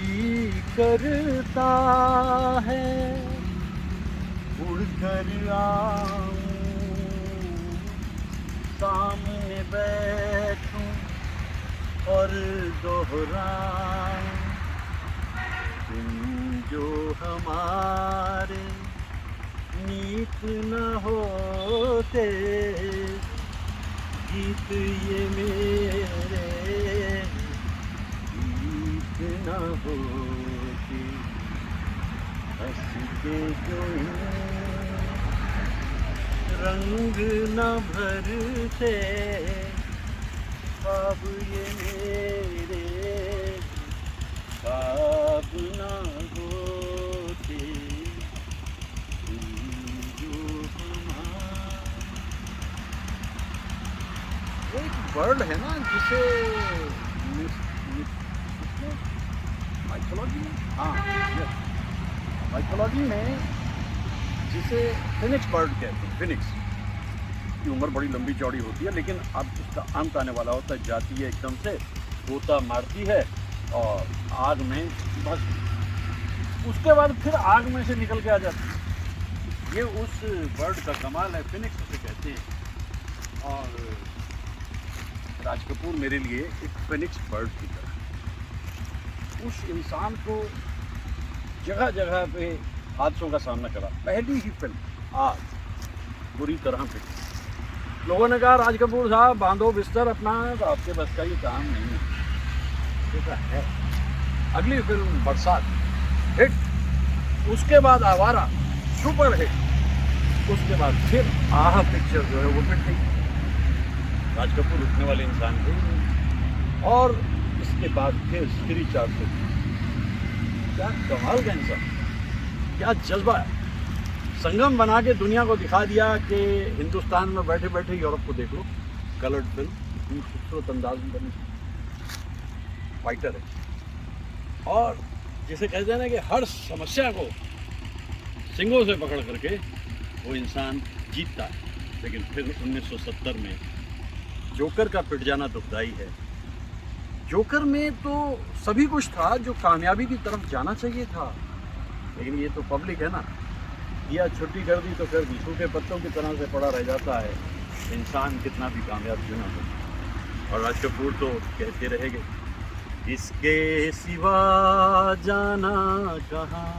जी करता है उड़कर आऊं, सामने बैठूं और दोहराऊं, तुम जो हमारे मीत न होते, गीत ये मेरे गीत न होते, हंसते जो रंग न भरते, ख्वाब ये मेरे ख्वाब न होते, तुम जो हमारे। एक वर्ड है ना जिसे माइथोलॉजी में, हाँ माइथोलॉजी में जिसे फिनिक्स बर्ड कहते हैं। फिनिक्स की उम्र बड़ी लंबी चौड़ी होती है, लेकिन अब उसका अंत आने वाला होता है, जाती है एकदम से, गोता मारती है और आग में बस, उसके बाद फिर आग में से निकल के आ जाती है। ये उस बर्ड का कमाल है, फिनिक्स उसे कहते हैं। और राज कपूर मेरे लिए एक फिनिक्स बर्ड की तरह, उस इंसान को जगह जगह पे हादसों का सामना करा। पहली ही फिल्म आज बुरी तरह पे, लोगों ने कहा राज कपूर साहब बांधो बिस्तर अपना, तो आपके बस का ये काम नहीं है। ऐसा है। अगली फिल्म बरसात हिट, उसके बाद आवारा सुपर हिट, उसके बाद फिर आहा पिक्चर जो है वो पिट गई। राज कपूर उठने वाले इंसान थे। और इसके बाद फिर स्त्री 400, क्या कमाल का इंसान, क्या जज्बा है। संगम बना के दुनिया को दिखा दिया कि हिंदुस्तान में बैठे बैठे यूरोप को देख लो। कलर्ड फिल्म इतनी खूबसूरत अंदाज में बनी, फाइटर है। और जिसे कहते हैं ना कि हर समस्या को सिंगों से पकड़ करके वो इंसान जीतता है। लेकिन फिर 1970 में जोकर का पिट जाना दुखदाई है। जोकर में तो सभी कुछ था जो कामयाबी की तरफ जाना चाहिए था, लेकिन ये तो पब्लिक है ना, या छुट्टी कर दी तो फिर सूखे पत्तों की तरह से पड़ा रह जाता है इंसान, कितना भी कामयाब क्यों ना हो। और राज कपूर तो कहते रहेंगे, इसके सिवा जाना कहाँ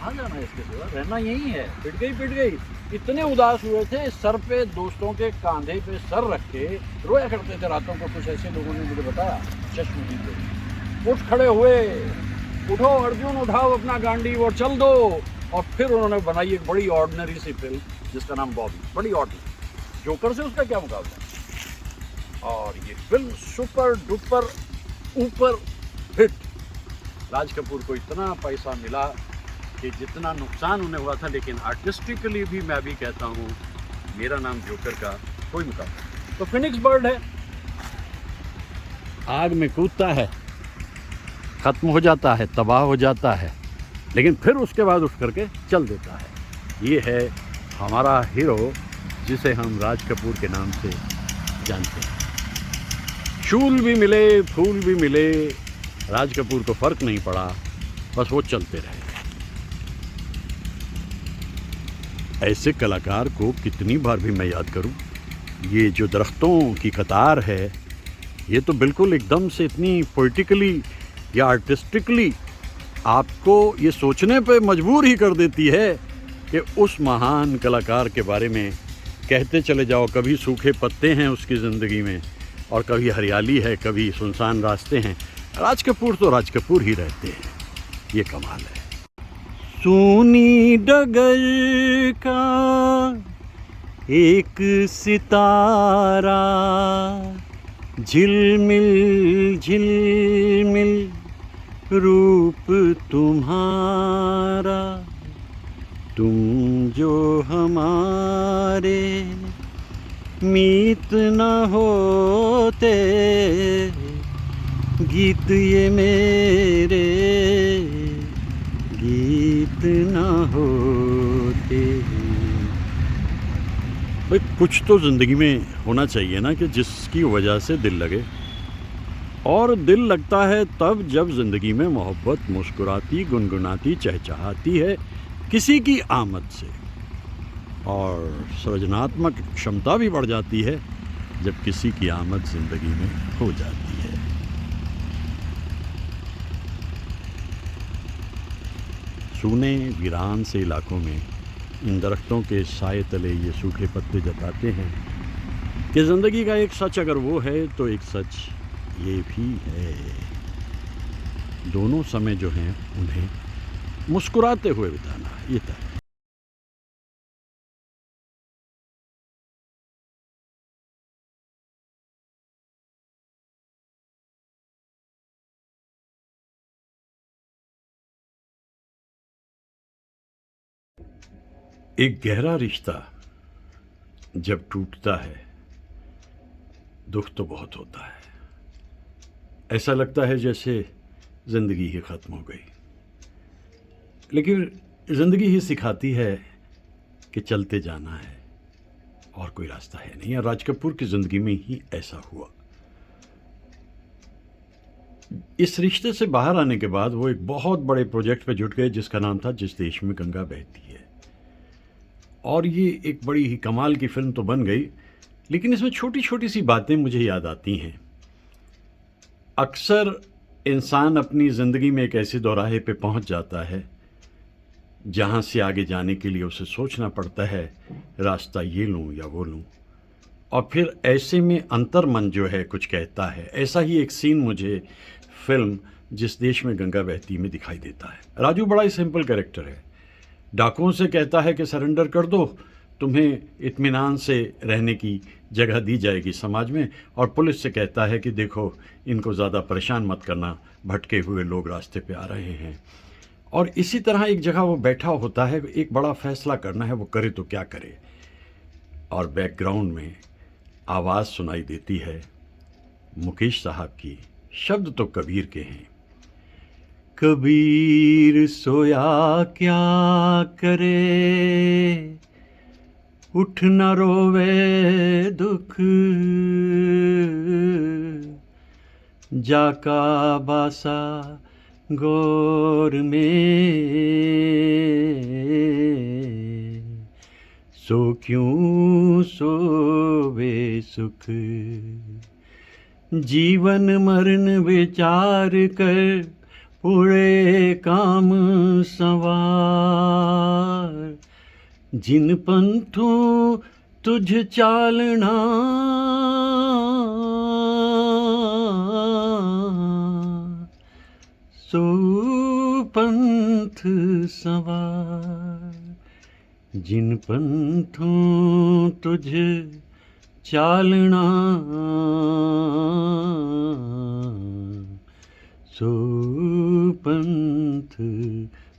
जाना है, इसके सिवा रहना यही है। पिट गई। इतने उदास हुए थे, सर पे दोस्तों के कांधे पे सर रख के रोया करते थे रातों को। कुछ ऐसे लोगों ने मुझे बताया चश्मदीद पे। उठ खड़े हुए, उठो अर्जुन उठाओ अपना गांडी और चल दो। और फिर उन्होंने बनाई एक बड़ी ऑर्डिनरी सी फिल्म जिसका नाम बॉबी, बड़ी ऑर्डिनरी। जोकर से उसका क्या मुकाबला। और ये फिल्म सुपर डुपर ऊपर हिट। राज कपूर को इतना पैसा मिला कि जितना नुकसान उन्हें हुआ था, लेकिन आर्टिस्टिकली भी मैं भी कहता हूँ मेरा नाम जोकर का कोई मुकाबला। तो फिनिक्स बर्ड है, आग में कूदता है, खत्म हो जाता है, तबाह हो जाता है, लेकिन फिर उसके बाद उठ करके चल देता है। ये है हमारा हीरो जिसे हम राज कपूर के नाम से जानते हैं। शूल भी मिले, फूल भी मिले, राज कपूर को फर्क नहीं पड़ा, बस वो चलते रहे। ऐसे कलाकार को कितनी बार भी मैं याद करूं। ये जो दरख्तों की कतार है, ये तो बिल्कुल एकदम से इतनी पोइटिकली या आर्टिस्टिकली आपको ये सोचने पे मजबूर ही कर देती है कि उस महान कलाकार के बारे में कहते चले जाओ। कभी सूखे पत्ते हैं उसकी ज़िंदगी में, और कभी हरियाली है, कभी सुनसान रास्ते हैं। राज कपूर तो राज कपूर ही रहते हैं, ये कमाल है। सूनी डगर का एक सितारा, झिलमिल झिलमिल रूप तुम्हारा, तुम जो हमारे मीत न होते, गीत ये मेरे गीत न होते। भाई कुछ तो ज़िंदगी में होना चाहिए ना कि जिसकी वजह से दिल लगे। और दिल लगता है तब जब ज़िंदगी में मोहब्बत मुस्कुराती गुनगुनाती चहचहाती है किसी की आमद से। और सृजनात्मक क्षमता भी बढ़ जाती है जब किसी की आमद ज़िंदगी में हो जाती है। सूने वीरान से इलाकों में इन दरख्तों के साए तले ये सूखे पत्ते जताते हैं कि ज़िंदगी का एक सच अगर वो है तो एक सच ये भी है। दोनों समय जो हैं उन्हें मुस्कुराते हुए बिताना, ये तय है। एक गहरा रिश्ता जब टूटता है दुख तो बहुत होता है। ऐसा लगता है जैसे ज़िंदगी ही ख़त्म हो गई, लेकिन ज़िंदगी ही सिखाती है कि चलते जाना है और कोई रास्ता है नहीं। और राज कपूर की ज़िंदगी में ही ऐसा हुआ। इस रिश्ते से बाहर आने के बाद वो एक बहुत बड़े प्रोजेक्ट पे जुट गए जिसका नाम था जिस देश में गंगा बहती है। और ये एक बड़ी ही कमाल की फिल्म तो बन गई, लेकिन इसमें छोटी छोटी सी बातें मुझे याद आती हैं। अक्सर इंसान अपनी ज़िंदगी में एक ऐसे दौराहे पे पहुंच जाता है जहां से आगे जाने के लिए उसे सोचना पड़ता है रास्ता ये लूं या वो लूं, और फिर ऐसे में अंतर्मन जो है कुछ कहता है। ऐसा ही एक सीन मुझे फिल्म जिस देश में गंगा बहती में दिखाई देता है। राजू बड़ा ही सिंपल कैरेक्टर है। डाकुओं से कहता है कि सरेंडर कर दो, तुम्हें इत्मीनान से रहने की जगह दी जाएगी समाज में। और पुलिस से कहता है कि देखो इनको ज़्यादा परेशान मत करना, भटके हुए लोग रास्ते पे आ रहे हैं। और इसी तरह एक जगह वो बैठा होता है, एक बड़ा फैसला करना है, वो करे तो क्या करे। और बैकग्राउंड में आवाज़ सुनाई देती है मुकेश साहब की, शब्द तो कबीर के हैं। कबीर सोया क्या करे, उठ न रोवे दुख, जाका बासा गौर में, सो क्यों सोवे सुख। जीवन मरण विचार कर, पुरे काम सवार। जिन पंथों तुझ चालना, सो पंथ सवार। जिन पंथों तुझ चालना, सो पंथ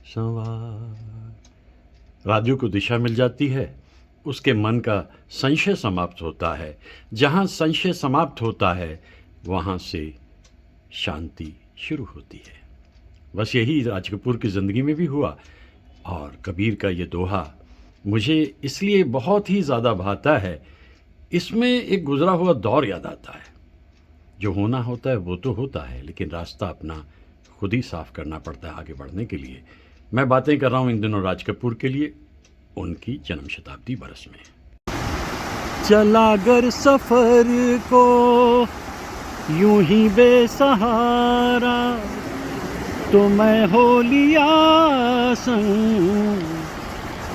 सवार। राजू को दिशा मिल जाती है, उसके मन का संशय समाप्त होता है। जहाँ संशय समाप्त होता है वहाँ से शांति शुरू होती है। बस यही राज कपूर की ज़िंदगी में भी हुआ। और कबीर का ये दोहा मुझे इसलिए बहुत ही ज़्यादा भाता है, इसमें एक गुज़रा हुआ दौर याद आता है। जो होना होता है वो तो होता है, लेकिन रास्ता अपना खुद ही साफ करना पड़ता है आगे बढ़ने के लिए। मैं बातें कर रहा हूँ इन दिनों राज कपूर के लिए, उनकी जन्म शताब्दी बरस में। चला गर सफ़र को यूं ही बेसहारा, तो मैं हो लिया संग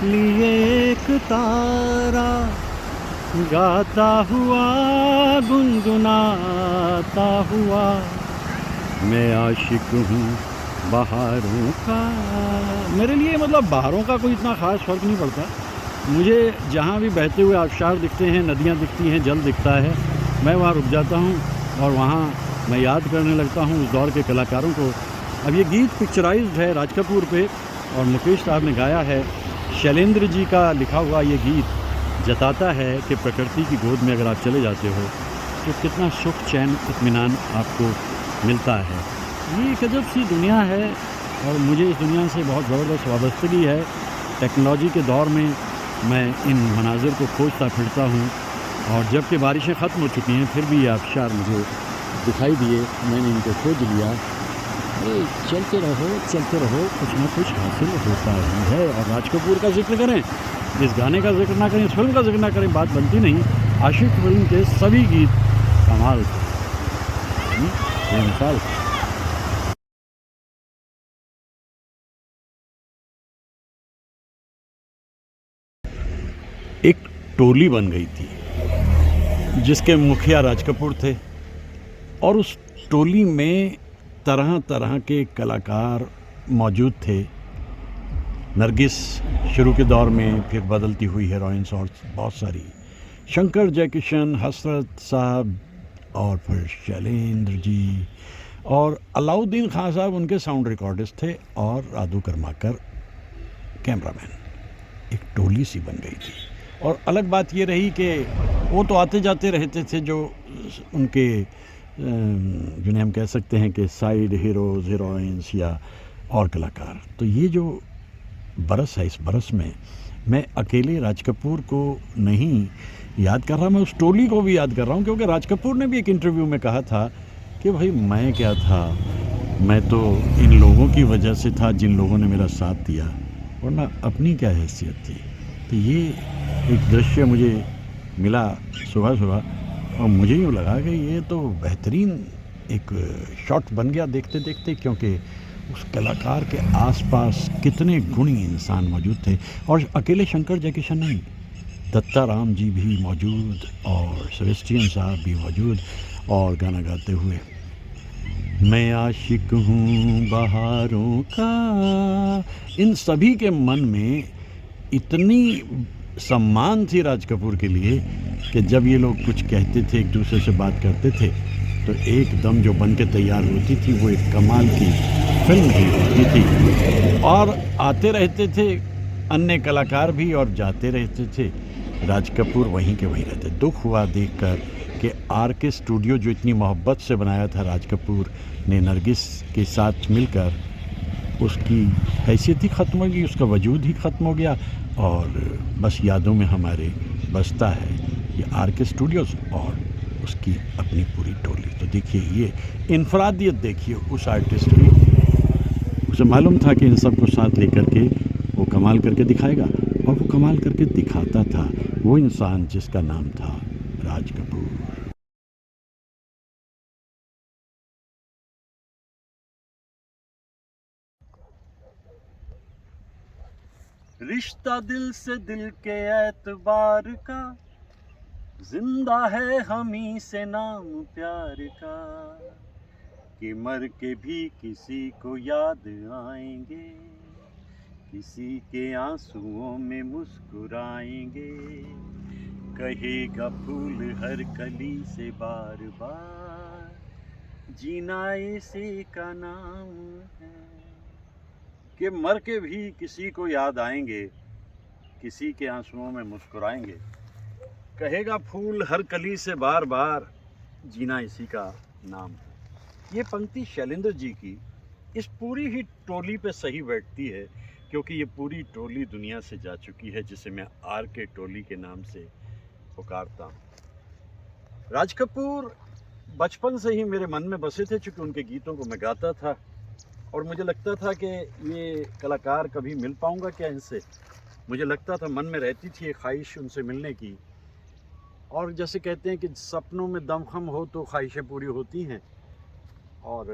लिए एक तारा। गाता हुआ गुनगुनाता हुआ, मैं आशिक हूँ बहारों का। मेरे लिए मतलब बहारों का कोई इतना ख़ास फ़र्क नहीं पड़ता। मुझे जहाँ भी बहते हुए आबशार दिखते हैं, नदियाँ दिखती हैं, जल दिखता है, मैं वहाँ रुक जाता हूँ और वहाँ मैं याद करने लगता हूँ उस दौर के कलाकारों को। अब ये गीत पिक्चराइज्ड है राज कपूर पे और मुकेश साहब ने गाया है। शैलेंद्र जी का लिखा हुआ ये गीत जताता है कि प्रकृति की गोद में अगर आप चले जाते हो तो कितना सुख, चैन, इत्मीनान आपको मिलता है। ये एक अजब सी दुनिया है और मुझे इस दुनिया से बहुत ज़बरदस्त वाबस्तगी है। टेक्नोलॉजी के दौर में मैं इन मनाज़िर को खोजता फिरता हूँ और जबकि बारिशें ख़त्म हो चुकी हैं फिर भी ये आबशार मुझे दिखाई दिए, मैंने इनको खोज लिया। अरे चलते रहो कुछ ना कुछ हासिल होता ही है। और राज कपूर का जिक्र करें, इस गाने का जिक्र ना करें, इस फिल्म का जिक्र ना करें, बात बनती नहीं। आशिक फिल्म के सभी गीत कमाल थे, बेमिसाल। एक टोली बन गई थी जिसके मुखिया राज कपूर थे, और उस टोली में तरह तरह के कलाकार मौजूद थे। नरगिस शुरू के दौर में, फिर बदलती हुई हीरोइंस और बहुत सारी, शंकर जयकिशन, हसरत साहब, और फिर शैलेंद्र जी, और अलाउद्दीन खान साहब उनके साउंड रिकॉर्डिस्ट थे, और राधू कर्माकर कैमरामैन। एक टोली सी बन गई थी। और अलग बात ये रही कि वो तो आते जाते रहते थे, जो उनके जिन्हें हम कह सकते हैं कि साइड हीरोज़, हीरोइंस या और कलाकार। तो ये जो बरस है, इस बरस में मैं अकेले राज कपूर को नहीं याद कर रहा, मैं उस टोली को भी याद कर रहा हूँ। क्योंकि राज कपूर ने भी एक इंटरव्यू में कहा था कि भाई मैं क्या था, मैं तो इन लोगों की वजह से था जिन लोगों ने मेरा साथ दिया, वरना अपनी क्या हैसियत थी। तो ये एक दृश्य मुझे मिला सुबह सुबह, और मुझे यूँ लगा कि ये तो बेहतरीन एक शॉट बन गया देखते देखते, क्योंकि उस कलाकार के आसपास कितने गुणी इंसान मौजूद थे। और अकेले शंकर जयकिशन नहीं, दत्ता राम जी भी मौजूद, और सेबेस्टियन साहब भी मौजूद, और गाना गाते हुए, मैं आशिक हूँ बहारों का। इन सभी के मन में इतनी सम्मान थी राज कपूर के लिए कि जब ये लोग कुछ कहते थे, एक दूसरे से बात करते थे, तो एकदम जो बन के तैयार होती थी वो एक कमाल की फिल्म भी होती थी। और आते रहते थे अन्य कलाकार भी, और जाते रहते थे। राज कपूर वहीं के वहीं रहते। दुख हुआ देखकर कि RK स्टूडियो जो इतनी मोहब्बत से बनाया था राज कपूर ने नरगिस के साथ मिलकर, उसकी हैसियत ही ख़त्म हो गई, उसका वजूद ही ख़त्म हो गया, और बस यादों में हमारे बसता है ये RK स्टूडियोज़ और उसकी अपनी पूरी टोली। तो देखिए ये इनफरादियत, देखिए उस आर्टिस्ट की, उसे मालूम था कि इन सबको साथ लेकर के वो कमाल करके दिखाएगा, और वो कमाल करके दिखाता था। वो इंसान जिसका नाम था राज कपूर। रिश्ता दिल से दिल के एतबार का, जिंदा है हमी से नाम प्यार का, कि मर के भी किसी को याद आएंगे, किसी के आंसुओं में मुस्कुराएंगे, कहेगा फूल हर कली से बार बार, जीना इसी का नाम है। कि मर के भी किसी को याद आएंगे, किसी के आंसुओं में मुस्कुराएंगे, कहेगा फूल हर कली से बार बार, जीना इसी का नाम है। ये पंक्ति शैलेंद्र जी की इस पूरी ही टोली पे सही बैठती है, क्योंकि ये पूरी टोली दुनिया से जा चुकी है, जिसे मैं RK टोली के नाम से पुकारता हूँ। राज कपूर बचपन से ही मेरे मन में बसे थे, चूँकि उनके गीतों को मैं गाता था, और मुझे लगता था कि ये कलाकार कभी मिल पाऊँगा क्या इनसे। मुझे लगता था, मन में रहती थी एक ख्वाहिश उनसे मिलने की। और जैसे कहते हैं कि सपनों में दमखम हो तो ख्वाहिशें पूरी होती हैं। और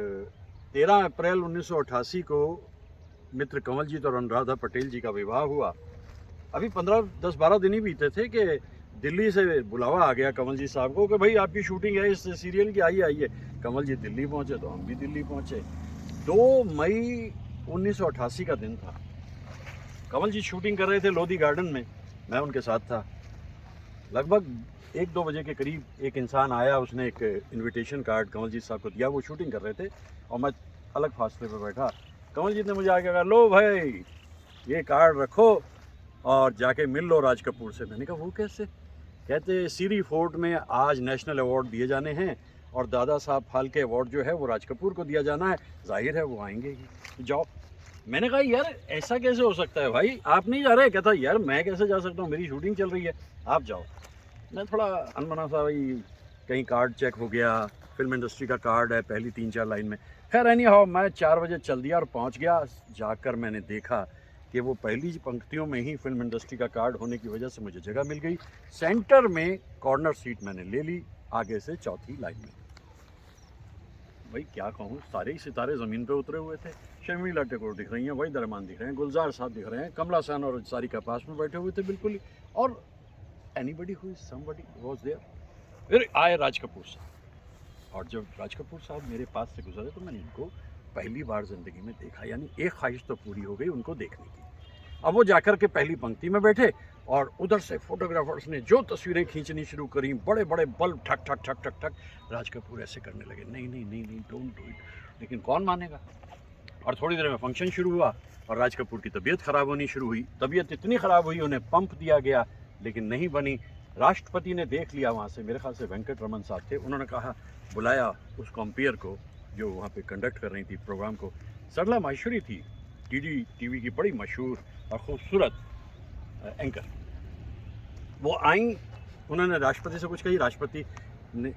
13 अप्रैल 1988 को मित्र कंवलजीत और अनुराधा पटेल जी का विवाह हुआ। अभी 10-12 दिन ही बीते थे कि दिल्ली से बुलावा आ गया कंवल जी साहब को कि भाई आपकी शूटिंग है इस सीरियल की, आइए। कंवल जी दिल्ली पहुँचे तो हम भी दिल्ली पहुँचे। 2 मई 1988 का दिन था। कंवल जी शूटिंग कर रहे थे लोधी गार्डन में, मैं उनके साथ था। लगभग 1-2 बजे के करीब एक इंसान आया, उसने एक इनविटेशन कार्ड कंवल जी साहब को दिया। वो शूटिंग कर रहे थे और मैं अलग फासले पर बैठा। कंवल जी ने मुझे आके कहा, लो भाई ये कार्ड रखो और जाके मिल लो राज कपूर से। मैंने कहा वो कैसे? कहते सीरी फोर्ट में आज नेशनल अवार्ड दिए जाने हैं और दादा साहब फाल्के अवार्ड जो है वो राज कपूर को दिया जाना है, जाहिर है वो आएंगे ही, जाओ। मैंने कहा यार ऐसा कैसे हो सकता है भाई, आप नहीं जा रहे? कहता यार मैं कैसे जा सकता हूँ, मेरी शूटिंग चल रही है, आप जाओ। मैं थोड़ा अनमना सा, भाई कहीं कार्ड चेक हो गया, फिल्म इंडस्ट्री का कार्ड है पहली 3-4 लाइन में। खैर एनी हाउ मैं 4 बजे चल दिया और पहुंच गया। जाकर मैंने देखा कि वो पहली पंक्तियों में ही फिल्म इंडस्ट्री का कार्ड होने की वजह से मुझे जगह मिल गई। सेंटर में कॉर्नर सीट मैंने ले ली, आगे से चौथी लाइन में। भाई क्या कहूँ, सारे ही सितारे ज़मीन पे उतरे हुए थे। शर्मिला टेगोर दिख रही हैं, वही दरमान दिख रहे हैं, गुलजार साहब दिख रहे हैं, कमला हसन और सारिका पास में बैठे हुए थे बिल्कुल ही। और anybody who is somebody was there. फिर आए राज कपूर साहब, और जब राज कपूर साहब मेरे पास से गुजरे तो मैंने इनको पहली बार ज़िंदगी में देखा, यानी एक ख्वाहिश तो पूरी हो गई उनको देखने की। अब वो जाकर के पहली पंक्ति में बैठे और उधर से फोटोग्राफर्स ने जो तस्वीरें खींचनी शुरू करी, बड़े बड़े बल्ब ठक ठक ठक ठक ठक। राज कपूर ऐसे करने लगे, नहीं नहीं नहीं नहीं डोंट डू इट। लेकिन कौन मानेगा। और थोड़ी देर में फंक्शन शुरू हुआ और राज कपूर की तबीयत ख़राब होनी शुरू हुई। तबीयत इतनी ख़राब हुई उन्हें पंप दिया गया लेकिन नहीं बनी। राष्ट्रपति ने देख लिया वहाँ से, मेरे ख्याल से वेंकट रमन साहब थे, उन्होंने कहा बुलाया उस कंपेयर को जो वहाँ पे कंडक्ट कर रही थी प्रोग्राम को। सरला माहेश्वरी थी, टीवी की बड़ी मशहूर और ख़ूबसूरत एंकर। वो आई, उन्होंने राष्ट्रपति से कुछ कही, राष्ट्रपति ने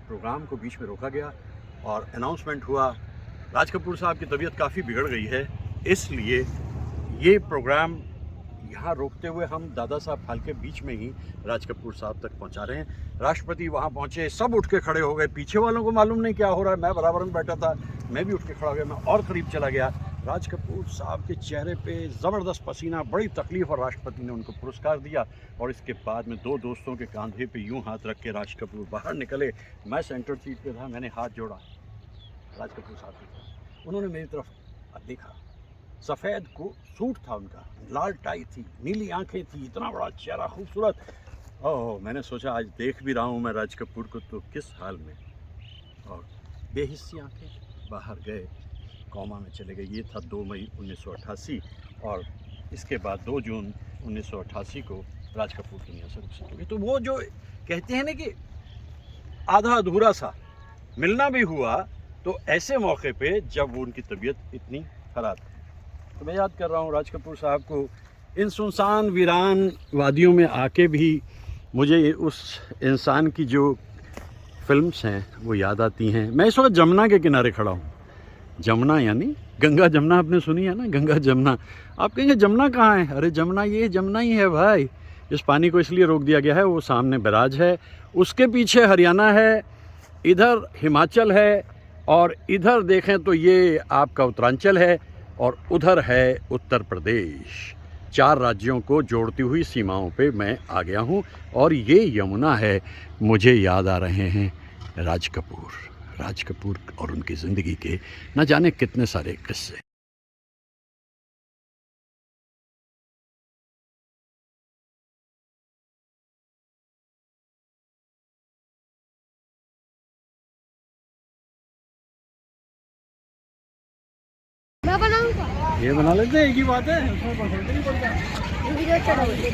प्रोग्राम को बीच में रोका गया और अनाउंसमेंट हुआ राज कपूर साहब की तबीयत काफ़ी बिगड़ गई है, इसलिए ये प्रोग्राम यहाँ रोकते हुए हम दादा साहब फाल्के बीच में ही राज कपूर साहब तक पहुँचा रहे हैं। राष्ट्रपति वहाँ पहुँचे, सब उठ के खड़े हो गए। पीछे वालों को मालूम नहीं क्या हो रहा है, मैं बराबर में बैठा था, मैं भी उठ के खड़ा हो गया, मैं और करीब चला गया। राज कपूर साहब के चेहरे पे ज़बरदस्त पसीना, बड़ी तकलीफ़, और राष्ट्रपति ने उनको पुरस्कार दिया। और इसके बाद में दो दोस्तों के कंधे पे यूं हाथ रख के राज कपूर बाहर निकले। मैं सेंटर सीट पे था, मैंने हाथ जोड़ा राज कपूर साहब की तरफ, उन्होंने मेरी तरफ देखा। सफ़ेद को सूट था उनका, लाल टाई थी, नीली आंखें थी, इतना बड़ा चेहरा खूबसूरत। ओह, मैंने सोचा आज देख भी रहा हूँ मैं राज कपूर को तो किस हाल में। और बेहिस्सी आंखें, बाहर गए, कौमा में चले गए। ये था 2 मई 1988 और इसके बाद 2 जून 1988 को राज कपूर दुनिया से रुखसत हो गए। तो वो जो कहते हैं ना कि आधा अधूरा सा मिलना भी हुआ, तो ऐसे मौके पे जब वो उनकी तबीयत इतनी ख़राब थी। तो मैं याद कर रहा हूँ राज कपूर साहब को इन सुनसान वीरान वादियों में आके भी मुझे उस इंसान की जो फिल्म्स हैं वो याद आती हैं। मैं इस वक्त जमुना के किनारे खड़ा हूँ। जमुना यानी गंगा जमुना, आपने सुनी है ना, गंगा जमुना। आप कहेंगे जमुना कहाँ है? अरे जमुना, ये जमुना ही है भाई। इस पानी को इसलिए रोक दिया गया है, वो सामने बैराज है, उसके पीछे हरियाणा है, इधर हिमाचल है, और इधर देखें तो ये आपका उत्तरांचल है, और उधर है उत्तर प्रदेश। 4 राज्यों को जोड़ती हुई सीमाओं पे मैं आ गया हूँ और ये यमुना है। मुझे याद आ रहे हैं राज कपूर और उनकी ज़िंदगी के न जाने कितने सारे किस्से। मैं बनाऊंगा, ये बना लेते हैं, एक ही बात है, उसमें कंसल्ट नहीं पड़ता। वीडियो चढ़ाइए।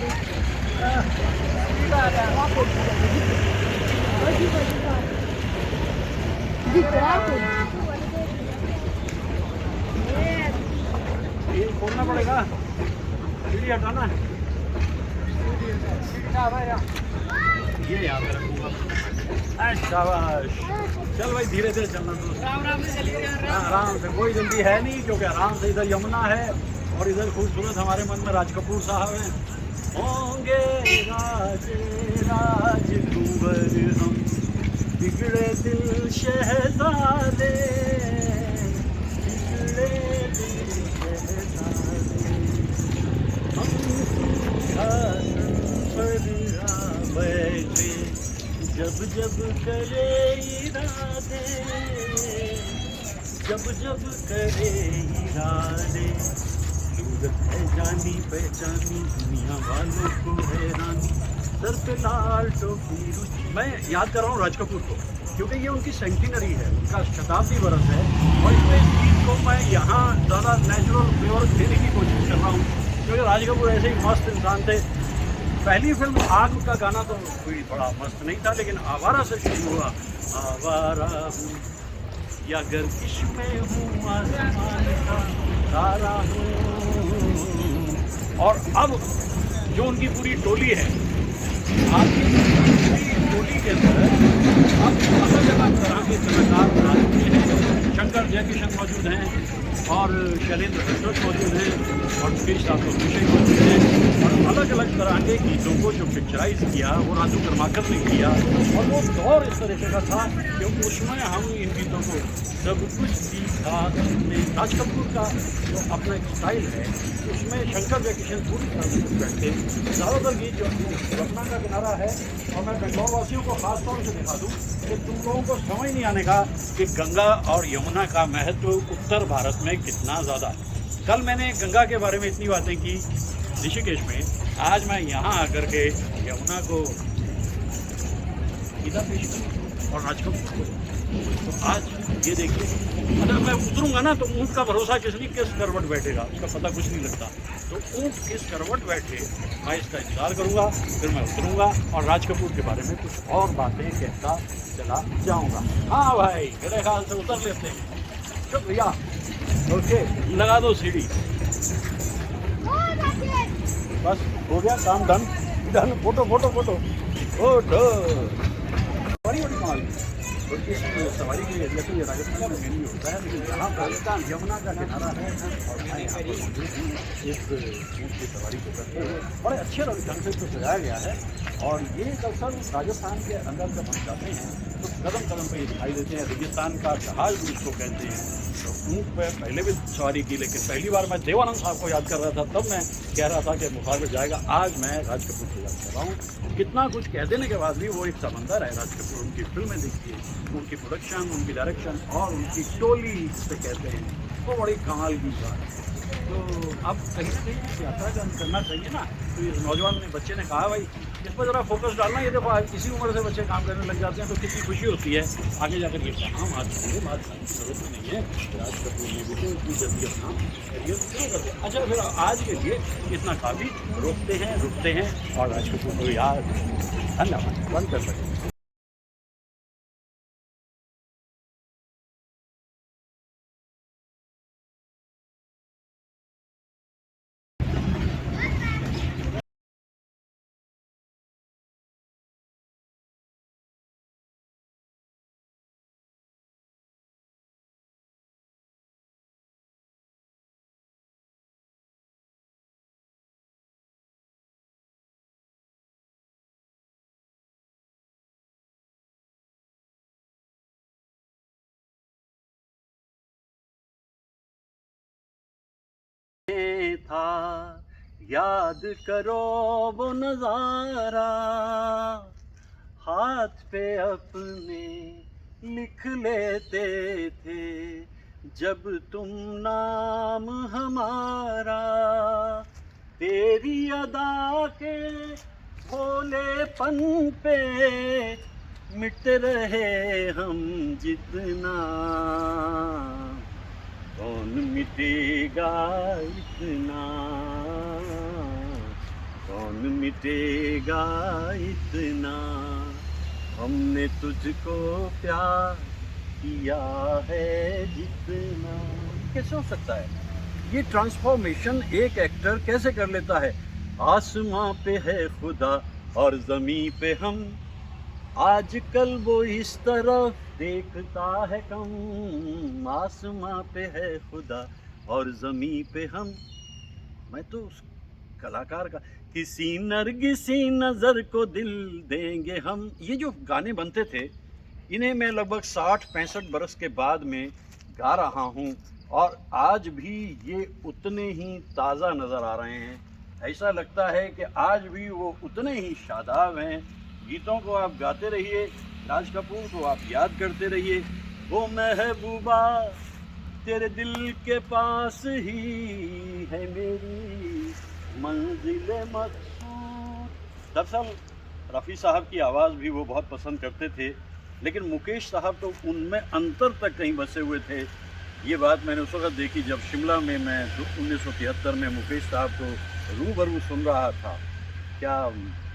ये खोलना पड़ेगा, सीढ़ी हटाना है, ये यहाँ पे रखूँगा। शाबाश, चल भाई धीरे धीरे चलना, तो आराम से चलिए, आराम से, कोई जल्दी है नहीं, क्योंकि आराम से इधर यमुना है और इधर खूबसूरत हमारे मन में राज कपूर साहब हैं। होंगे राजकुंवर हम, बिगड़े दिल शहजादे, बिगड़े दिल शहजादे, हम सिंहासन पर आ बैठे, जब जब करे इरादे, जब जब करे इरादे, सूरत है जानी पहचानी, दुनिया वालों को हैरानी, सर पे लाल टोपी रुचि। मैं याद कर रहा हूँ राज कपूर को, क्योंकि ये उनकी सेंटिनरी है, उनका शताब्दी वर्ष है, और इसमें इस चीज़ को मैं यहाँ ज़्यादा नेचुरल फ्लेवर देने की कोशिश कर रहा हूँ, क्योंकि राज कपूर ऐसे ही मस्त इंसान थे। पहली फिल्म आग का गाना तो कोई बड़ा मस्त नहीं था, लेकिन आवारा से शुरू हुआ, आवारा हूँ या गर्दिश में हूँ, आसमान का तारा हूँ। और अब जो उनकी पूरी टोली है, आपकी टोली के अंदर अब अलग अलग तरह के कलाकार आ चुके हैं। शंकर जयकिशन मौजूद हैं और शैलेंद्र संतोष मौजूद हैं और मुकेश साहब तो विषय मौजूद हैं और अलग अलग तरह के गीतों को जो पिक्चराइज किया वो राजू कर्माकर ने किया। और वो दौर इस तरीके का था कि उसमें हम इन गीतों को सब कुछ सीखा। राज कपूर का जो अपना एक स्टाइल है उसमें शंकर जयकिशन पूरी तरह से कुछ बैठते हैं। ज़्यादातर गीत जो यमुना का किनारा है और मैं बेंगलोर वासियों को खास तौर से दिखा दूँ कि तुम लोगों को समझ नहीं आने का कि गंगा और यमुना का महत्व उत्तर भारत में कितना ज़्यादा है। कल मैंने गंगा के बारे में इतनी बातें की ऋषिकेश में, आज मैं यहाँ आकर के यमुना को गीता पेश करूँ और राज कपूर को। तो आज ये देखिए, अगर मैं उतरूँगा ना तो ऊँट का भरोसा किस करवट बैठेगा उसका पता कुछ नहीं लगता। तो ऊँट किस करवट बैठे मैं इसका इंतजार करूँगा, फिर मैं उतरूँगा और राज कपूर के बारे में कुछ और बातें कहता चला जाऊँगा। हाँ भाई, मेरे ख्याल से उतर लेते हैं। शुक्रिया। ओके, लगा दो सीढ़ी। बस हो गया काम, done done. Photo photo photo photo. बड़ी बड़ी कमाल की और इस सवारी के लिए जैसे ये राजस्थान में नहीं होता है, लेकिन यहाँ राजस्थान यमुना का किनारा है और मैं यहाँ पर मौजूद हूँ इस ऊँट की सवारी को करते हुए। बड़े अच्छे ढंग से इसको सजाया गया है और ये दरअसल राजस्थान के अंदर जब हम जाते हैं तो कदम कदम पे दिखाई देते हैं। रेगिस्तान का जहाज भी इसको कहते हैं। तो ऊँट पर पहले भी सवारी की, लेकिन पहली बार मैं देवानंद साहब को याद कर रहा था, तब मैं कह रहा था कि मुखार में जाएगा। आज मैं राज कपूर को याद कर रहा हूँ। कितना कुछ कह देने के बाद भी वो एक समंदर है राज कपूर। उनकी फिल्में देखिए, उनकी प्रोडक्शन, उनकी डायरेक्शन और उनकी टोली से कहते हैं, वो बड़ी कमाल की बात है। तो अब कहीं से यात्रा करना चाहिए ना। तो इस नौजवान ने बच्चे ने कहा भाई इस पर ज़रा फोकस डालना। ये देखो आज इसी उम्र से बच्चे काम करने लग जाते हैं तो कितनी खुशी होती है। आगे जाकर ये काम आज पूरे बात करने की जरूरत नहीं है। राज कपूर ने भी तो इतनी जल्दी अपना करियर शुरू कर दिया। अच्छा, फिर आज के लिए इतना काफ़ी। रुकते हैं और राज कपूर को याद धन्यवाद बंद कर सकते हैं। था याद करो वो नजारा, हाथ पे अपने लिख लेते थे जब तुम नाम हमारा। तेरी अदा के भोलेपन पे मिट रहे हम जितना, कौन मिटेगा इतना, कौन मिटेगा इतना, हमने तुझको प्यार किया है जितना। कैसे हो सकता है ये ट्रांसफॉर्मेशन एक एक्टर कैसे कर लेता है? आसमां पे है खुदा और ज़मीं पे हम, आजकल वो इस तरफ देखता है कम। आसमां पे है खुदा और ज़मीं पे हम। मैं तो उस कलाकार का किसी नरगिसी नज़र को दिल देंगे हम, ये जो गाने बनते थे इन्हें मैं लगभग 60-65 बरस के बाद में गा रहा हूँ और आज भी ये उतने ही ताज़ा नज़र आ रहे हैं। ऐसा लगता है कि आज भी वो उतने ही शादाब हैं। गीतों को आप गाते रहिए, राज कपूर को आप याद करते रहिए। वो महबूबा तेरे दिल के पास ही है मेरी मंजिल मकसूद। दरअसल रफ़ी साहब की आवाज़ भी वो बहुत पसंद करते थे, लेकिन मुकेश साहब तो उनमें अंतर तक कहीं बसे हुए थे। ये बात मैंने उस वक्त देखी जब शिमला में मैं 1973 में मुकेश साहब को रूबरू सुन रहा था। क्या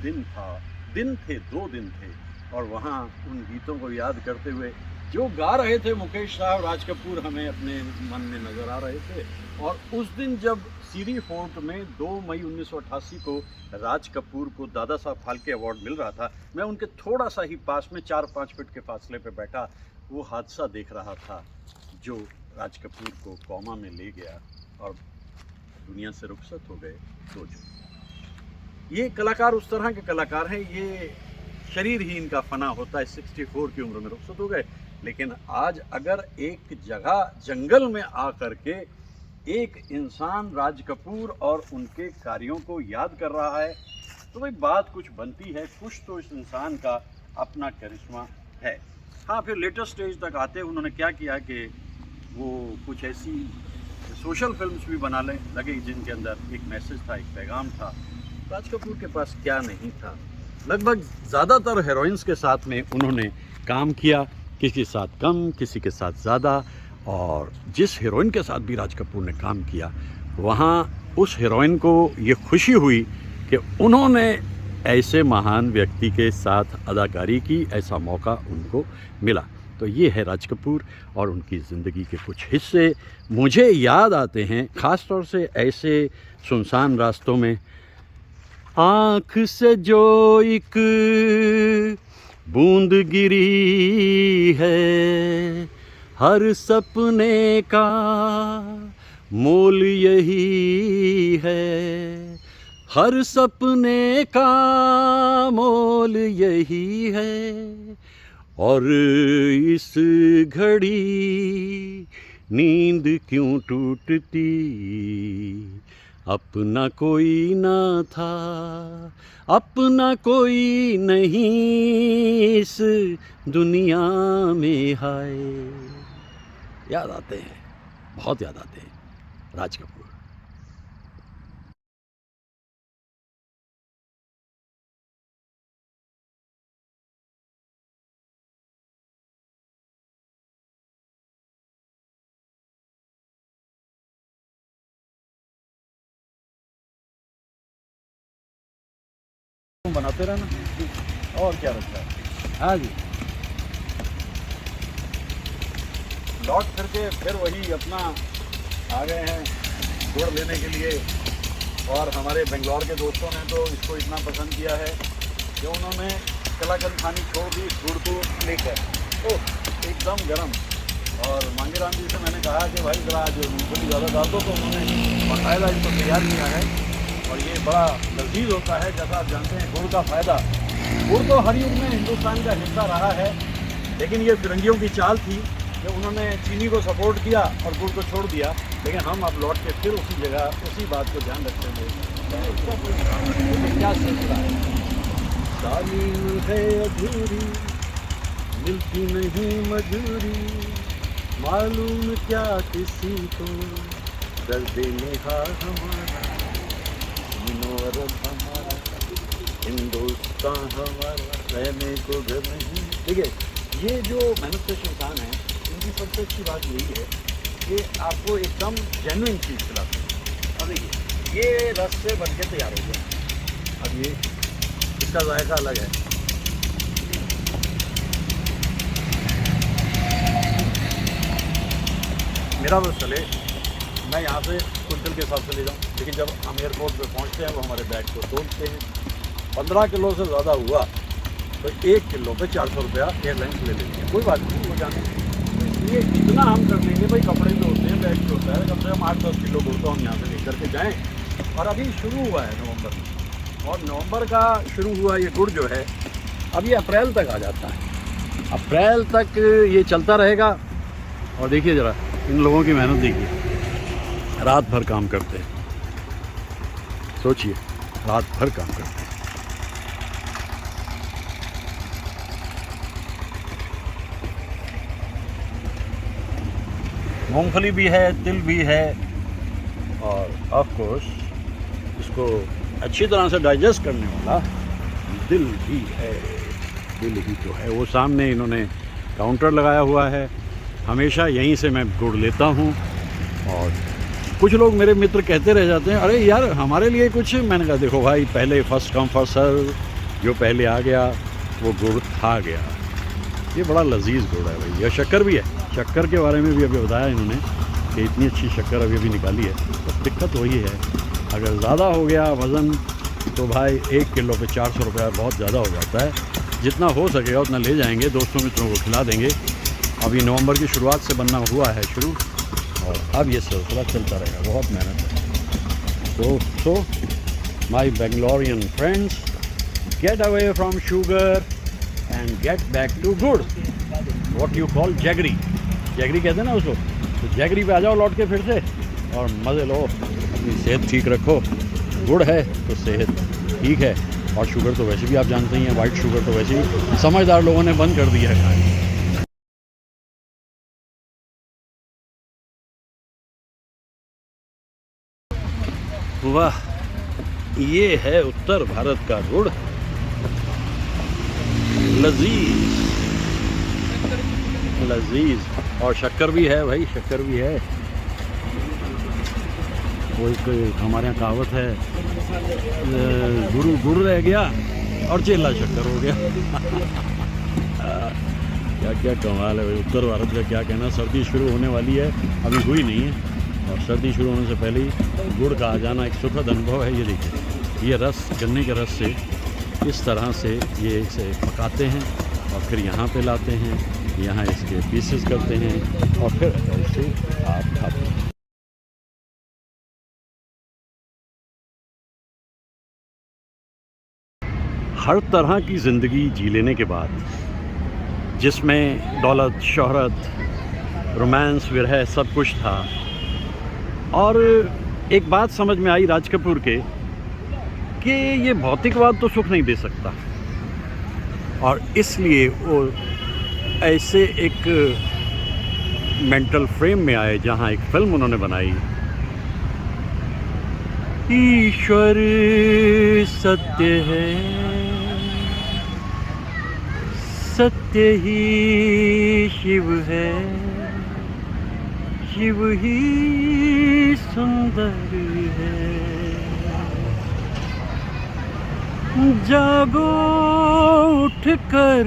दिन था, दिन थे, 2 दिन थे और वहाँ उन गीतों को याद करते हुए जो गा रहे थे मुकेश साहब, राज कपूर हमें अपने मन में नज़र आ रहे थे। और उस दिन जब सीरी फोर्ट में 2 मई 1988 को राज कपूर को दादा साहब फाल्के अवार्ड मिल रहा था, मैं उनके थोड़ा सा ही पास में 4-5 फीट के फासले पे बैठा वो हादसा देख रहा था जो राज कपूर को कोमा में ले गया और दुनिया से रुखसत हो गए। सोचो, ये कलाकार उस तरह के कलाकार हैं, ये शरीर ही इनका फना होता है, 64 की उम्र में रुखसत हो गए। लेकिन आज अगर एक जगह जंगल में आ करके एक इंसान राज कपूर और उनके कार्यों को याद कर रहा है तो भाई बात कुछ बनती है, कुछ तो इस इंसान का अपना करिश्मा है। हाँ, फिर लेटेस्ट स्टेज तक आते उन्होंने क्या किया कि वो कुछ ऐसी सोशल फिल्म्स भी बनाने लगे जिनके अंदर एक मैसेज था, एक पैगाम था। राज कपूर के पास क्या नहीं था। लगभग ज़्यादातर हीरोइंस के साथ में उन्होंने काम किया, किसी के साथ कम, किसी के साथ ज़्यादा। और जिस हीरोइन के साथ भी राज कपूर ने काम किया वहाँ उस हीरोइन को ये खुशी हुई कि उन्होंने ऐसे महान व्यक्ति के साथ अदाकारी की, ऐसा मौका उनको मिला। तो ये है राज कपूर और उनकी ज़िंदगी के कुछ हिस्से मुझे याद आते हैं, ख़ास तौर से ऐसे सुनसान रास्तों में। आँख से जो एक बूंद गिरी है, हर सपने का मोल यही है, हर सपने का मोल यही है। और इस घड़ी नींद क्यों टूटती, अपना कोई ना था, अपना कोई नहीं इस दुनिया में। हाय, याद आते हैं, बहुत याद आते हैं राज कपूर। बनाते रहना और क्या रखता है। हाँ जी, लौट करके फिर वही अपना आ गए हैं गुड़ लेने के लिए। और हमारे बेंगलोर के दोस्तों ने तो इसको इतना पसंद किया है कि उन्होंने कलाकंद खानी छोड़ दी गुड़ को लेकर। तो एकदम गर्म। और मांगेराम जी से मैंने कहा कि भाई ज़रा आज मूँगफली ज़्यादा डाल दो, तो उन्होंने बाकायदा इसको तैयार किया है। और ये बड़ा लजीज होता है। जैसा आप जानते हैं गुड़ का फ़ायदा, गुड़ तो हर युग में हिंदुस्तान का हिस्सा रहा है, लेकिन ये फिरंगियों की चाल थी कि उन्होंने चीनी को सपोर्ट किया और गुड़ को छोड़ दिया। लेकिन हम अब लौट के फिर उसी जगह उसी बात को ध्यान रखते हुए क्या सिलसिला है। तालीम है अधूरी, मिलती नहीं मजूरी, मालूम क्या किसी को, दर्द नेहा हमारा, अरब हमारा, हिंदुस्तान हमारा, रहने को घर नहीं। ठीक है, ये जो मैनिफेस्टेशन इंसान है, इनकी सबसे अच्छी बात यही है कि आपको एकदम जेन्युइन चीज़ खिलाते हैं। अब देखिए, ये रस से बन के तैयार हो गया। अब ये इसका जायका अलग है। मेरा बस चले, मैं यहाँ से कुंटल के हिसाब से ले जाऊँ, लेकिन जब हम एयरपोर्ट पे पहुँचते हैं वो हमारे बैग को तोलते हैं। 15 किलो से ज़्यादा हुआ तो 1 किलो पे 400 रुपया एयरलाइंस ले लेती है। कोई बात नहीं, वो जाने। तो इसलिए इतना हम कर लेंगे भाई, कपड़े तो होते हैं, बैग तो होता है, कम से कम 8-10 किलो गुड़ तो हम यहाँ से लेकर के जाएँ। और अभी शुरू हुआ है नवंबर में, और नवंबर का शुरू हुआ ये गुड़ जो है अब ये अप्रैल तक आ जाता है। अप्रैल तक ये चलता रहेगा। और देखिए ज़रा इन लोगों की मेहनत देखिए, रात भर काम करते हैं। सोचिए, रात भर काम करते हैं। मूंगफली भी है, तिल भी है, और ऑफ कोर्स इसको अच्छी तरह से डाइजेस्ट करने वाला दिल भी है। दिल ही तो है। वो सामने इन्होंने काउंटर लगाया हुआ है, हमेशा यहीं से मैं गुड़ लेता हूँ। और कुछ लोग मेरे मित्र कहते रह जाते हैं, अरे यार हमारे लिए कुछ। मैंने कहा देखो भाई, पहले फर्स्ट कम फर्स्ट सर्व, जो पहले आ गया वो गुड़ खा गया। ये बड़ा लजीज गुड़ है भाई। यह शक्कर भी है, शक्कर के बारे में भी अभी बताया इन्होंने कि इतनी अच्छी शक्कर अभी निकाली है। बस दिक्कत वही है, अगर ज़्यादा हो गया वज़न तो भाई 1 किलो पे 400 रुपया बहुत ज़्यादा हो जाता है। जितना हो सकेगा उतना ले जाएंगे, दोस्तों मित्रों को खिला देंगे। अभी नवंबर की शुरुआत से बनना हुआ है शुरू, और अब ये सिलसिला चलता रहेगा। बहुत मेहनत है। So my Bangalorean friends, get away from sugar and get back to good, what you call jaggery। Jaggery कहते हैं ना उसको, तो जैगरी पे आ जाओ लौट के फिर से और मज़े लो, अपनी सेहत ठीक रखो। गुड़ है तो सेहत ठीक है, और शुगर तो वैसे भी आप जानते ही हैं, वाइट शुगर तो वैसे ही समझदार लोगों ने बंद कर दिया है खाना। वाह, ये है उत्तर भारत का गुड़, लजीज लजीज। और शक्कर भी है भाई, शक्कर भी है। वो एक हमारे यहाँ कहावत है, गुरु गुड़ रह गया और चेला शक्कर हो गया। क्या क्या कमाल है भाई, उत्तर भारत का क्या कहना। सर्दी शुरू होने वाली है, अभी हुई नहीं है, और सर्दी शुरू होने से पहले ही गुड़ का आ जाना एक सुखद अनुभव है। ये देखिए, ये रस गन्ने के रस से इस तरह से ये इसे पकाते हैं और फिर यहाँ पे लाते हैं, यहाँ इसके पीसेस करते हैं और फिर ऐसे आप खाते हैं। हर तरह की ज़िंदगी जी लेने के बाद, जिसमें दौलत, शोहरत, रोमांस, विरह सब कुछ था, और एक बात समझ में आई राज कपूर के कि ये भौतिकवाद तो सुख नहीं दे सकता, और इसलिए वो ऐसे एक मेंटल फ्रेम में आए जहाँ एक फिल्म उन्होंने बनाई, ईश्वर सत्य है, सत्य ही शिव है, शिव ही सुंदर है, जागो उठ कर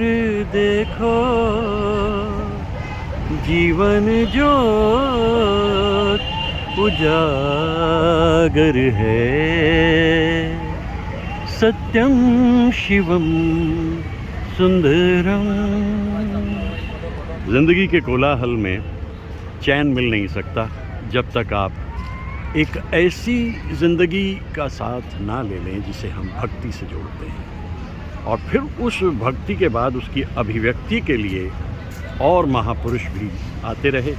देखो, जीवन ज्योत उजागर है, सत्यम शिवम सुंदरम। जिंदगी के कोलाहल में चैन मिल नहीं सकता जब तक आप एक ऐसी ज़िंदगी का साथ ना ले लें जिसे हम भक्ति से जोड़ते हैं, और फिर उस भक्ति के बाद उसकी अभिव्यक्ति के लिए और महापुरुष भी आते रहे,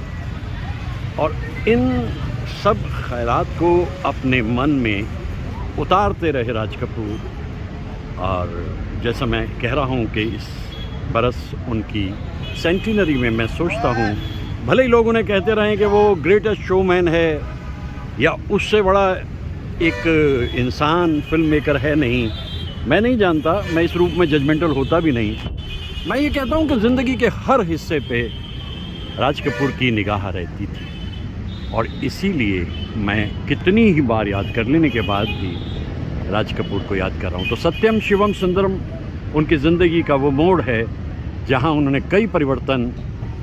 और इन सब खैरात को अपने मन में उतारते रहे राज कपूर। और जैसा मैं कह रहा हूँ कि इस बरस उनकी सेंटिनरी में मैं सोचता हूँ, भले ही लोग उन्हें कहते रहें कि वो ग्रेटेस्ट शोमैन है या उससे बड़ा एक इंसान फिल्म मेकर है, नहीं, मैं नहीं जानता, मैं इस रूप में जजमेंटल होता भी नहीं। मैं ये कहता हूँ कि ज़िंदगी के हर हिस्से पे राज कपूर की निगाह रहती थी, और इसीलिए मैं कितनी ही बार याद कर लेने के बाद भी राज कपूर को याद कर रहा हूँ। तो सत्यम शिवम सुंदरम उनकी ज़िंदगी का वो मोड़ है जहाँ उन्होंने कई परिवर्तन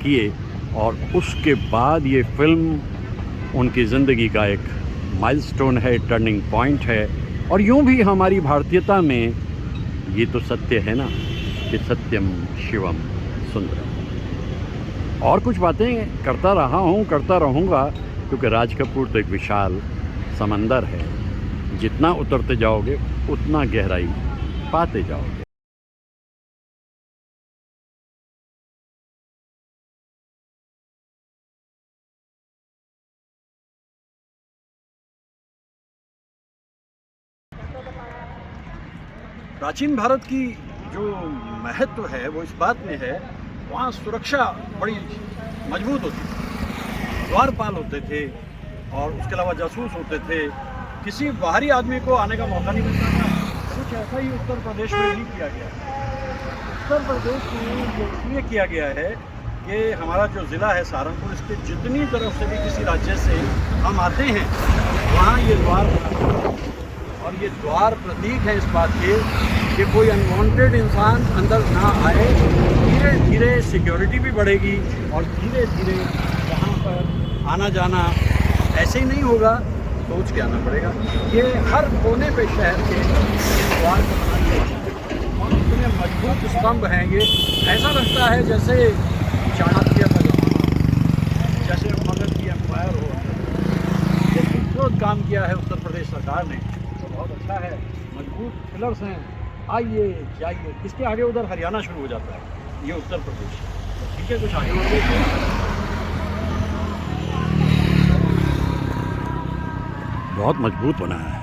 किए, और उसके बाद ये फिल्म उनकी ज़िंदगी का एक माइलस्टोन है, टर्निंग पॉइंट है। और यूँ भी हमारी भारतीयता में ये तो सत्य है ना कि सत्यम शिवम सुंदरम। और कुछ बातें करता रहा हूँ, करता रहूँगा, क्योंकि राज कपूर तो एक विशाल समंदर है, जितना उतरते जाओगे उतना गहराई पाते जाओगे। प्राचीन भारत की जो महत्व है वो इस बात में है, वहाँ सुरक्षा बड़ी मजबूत होती थी, द्वारपाल होते थे, और उसके अलावा जासूस होते थे, किसी बाहरी आदमी को आने का मौका नहीं मिलता था। कुछ ऐसा ही उत्तर प्रदेश में भी किया गया। उत्तर प्रदेश में ये किया गया है कि हमारा जो ज़िला है सहारनपुर, इसके जितनी तरफ से भी किसी राज्य से हम आते हैं, वहाँ ये द्वार और ये द्वार प्रतीक है इस बात के कि कोई अनवांटेड इंसान अंदर ना आए। धीरे धीरे सिक्योरिटी भी बढ़ेगी और धीरे धीरे यहाँ पर आना जाना ऐसे ही नहीं होगा, सोच के आना पड़ेगा। ये हर कोने पे शहर के इस द्वार को बनाने और इतने मजबूत स्तंभ हैं, ये ऐसा लगता है जैसे चाणक्य का जमाना, जैसे मगध की एम्पायर हो। ये खूबसूरत काम किया है उत्तर प्रदेश सरकार ने, तो बहुत अच्छा है। मजबूत पिलर्स हैं। आइए जाइए, इसके आगे उधर हरियाणा शुरू हो जाता है, ये उत्तर प्रदेश। ठीक है, कुछ आगे बढ़ते बहुत मजबूत बना है।